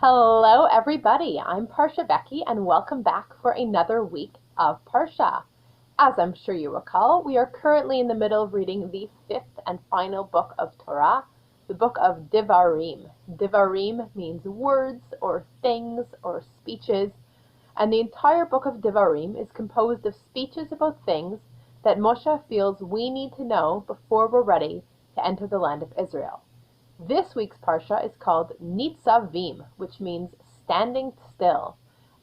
Hello everybody, I'm Parsha Becky and welcome back for another week of Parsha. As I'm sure you recall, we are currently in the middle of reading the fifth and final book of Torah, the book of Devarim. Devarim means words or things or speeches, and the entire book of Devarim is composed of speeches about things that Moshe feels we need to know before we're ready to enter the land of Israel. This week's Parsha is called Nitzavim, which means standing still.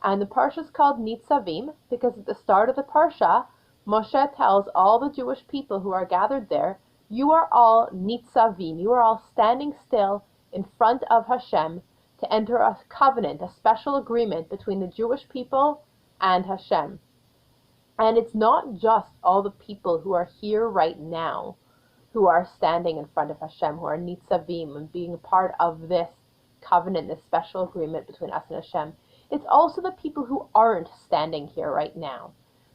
And the Parsha is called Nitzavim because at the start of the Parsha, Moshe tells all the Jewish people who are gathered there, you are all Nitzavim, you are all standing still in front of Hashem to enter a covenant, a special agreement between the Jewish people and Hashem. And it's not just all the people who are here right now who are standing in front of Hashem, who are Nitzavim and being a part of this covenant, this special agreement between us and Hashem. It's also the people who aren't standing here right now.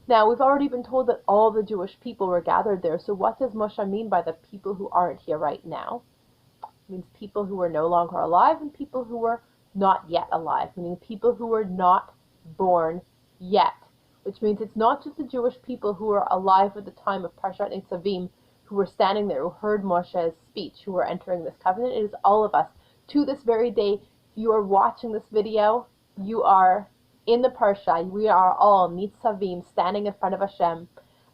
Now, we've already been told that all the Jewish people were gathered there, so what does Moshe mean by the people who aren't here right now? It means people who are no longer alive and people who were not yet alive, meaning people who were not born yet, which means it's not just the Jewish people who were alive at the time of Parshat Nitzavim, who were standing there, who heard Moshe's speech, who were entering this covenant. It is all of us. To this very day, if you are watching this video, you are in the Parsha. We are all Nitzavim, standing in front of Hashem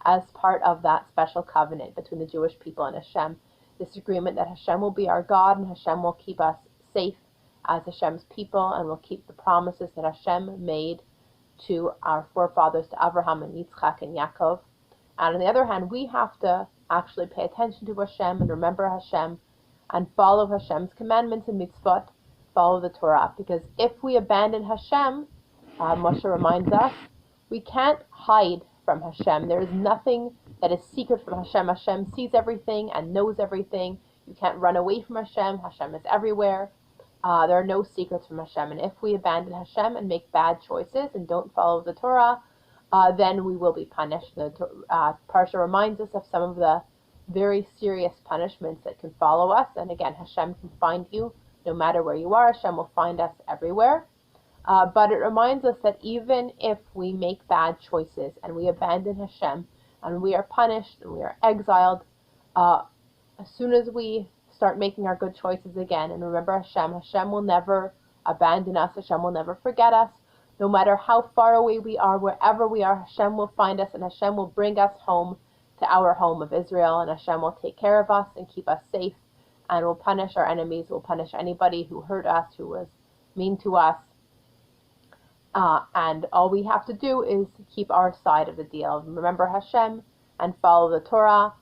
as part of that special covenant between the Jewish people and Hashem. This agreement that Hashem will be our God and Hashem will keep us safe as Hashem's people and will keep the promises that Hashem made to our forefathers, to Abraham and Yitzchak and Yaakov. And on the other hand, we have to actually pay attention to Hashem and remember Hashem and follow Hashem's commandments and mitzvot, follow the Torah. Because if we abandon Hashem, Moshe reminds us, we can't hide from Hashem. There is nothing that is secret from Hashem. Hashem sees everything and knows everything. You can't run away from Hashem. Hashem is everywhere. There are no secrets from Hashem. And if we abandon Hashem and make bad choices and don't follow the Torah, then we will be punished. The Parsha reminds us of some of the very serious punishments that can follow us. And again, Hashem can find you no matter where you are. Hashem will find us everywhere. But it reminds us that even if we make bad choices and we abandon Hashem and we are punished and we are exiled, as soon as we start making our good choices again and remember Hashem, Hashem will never abandon us. Hashem will never forget us. No matter how far away we are, wherever we are, Hashem will find us and Hashem will bring us home to our home of Israel, and Hashem will take care of us and keep us safe and will punish our enemies, will punish anybody who hurt us, who was mean to us. And all we have to do is keep our side of the deal. Remember Hashem and follow the Torah.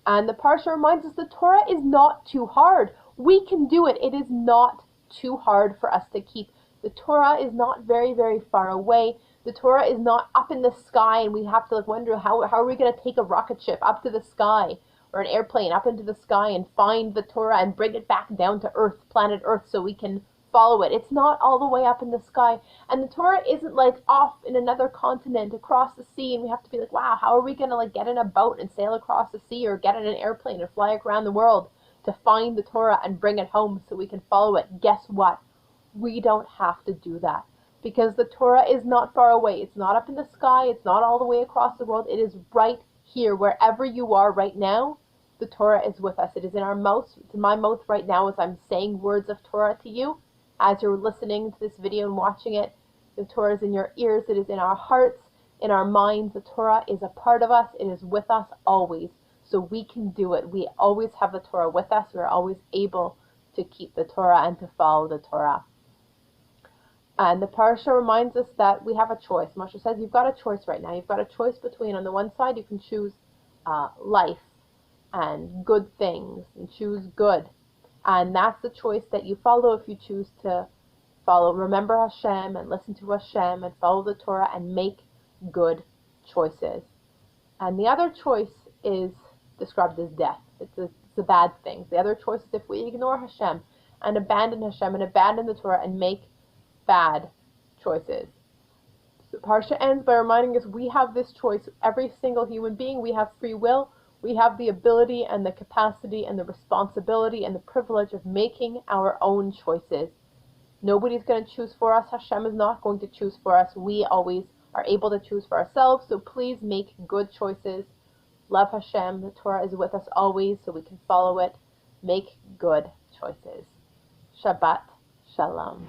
And the Parsha reminds us the Torah is not too hard. We can do it. It is not too hard for us to keep. The Torah is not very, very far away. The Torah is not up in the sky and we have to wonder how are we going to take a rocket ship up to the sky or an airplane up into the sky and find the Torah and bring it back down to Earth, planet Earth, so we can follow it. It's not all the way up in the sky. And the Torah isn't like off in another continent across the sea and we have to be like, wow, how are we going to get in a boat and sail across the sea or get in an airplane and fly around the world to find the Torah and bring it home so we can follow it? Guess what? We don't have to do that because the Torah is not far away. It's not up in the sky. It's not all the way across the world. It is right here. Wherever you are right now, the Torah is with us. It is in our mouth. It's in my mouth right now as I'm saying words of Torah to you. As you're listening to this video and watching it, the Torah is in your ears. It is in our hearts, in our minds. The Torah is a part of us. It is with us always. So we can do it. We always have the Torah with us. We're always able to keep the Torah and to follow the Torah. And the Parsha reminds us that we have a choice. Moshe says, you've got a choice right now. You've got a choice between, on the one side, you can choose life and good things and choose good. And that's the choice that you follow if you choose to follow. Remember Hashem and listen to Hashem and follow the Torah and make good choices. And the other choice is described as death. It's a bad thing. The other choice is if we ignore Hashem and abandon Hashem and abandon the Torah and make bad choices. So Parsha ends by reminding us we have this choice. Every single human being, we have free will. We have the ability and the capacity and the responsibility and the privilege of making our own choices. Nobody's going to choose for us. Hashem is not going to choose for us. We always are able to choose for ourselves. So please make good choices. Love Hashem. The Torah is with us always, so we can follow it. Make good choices. Shabbat Shalom.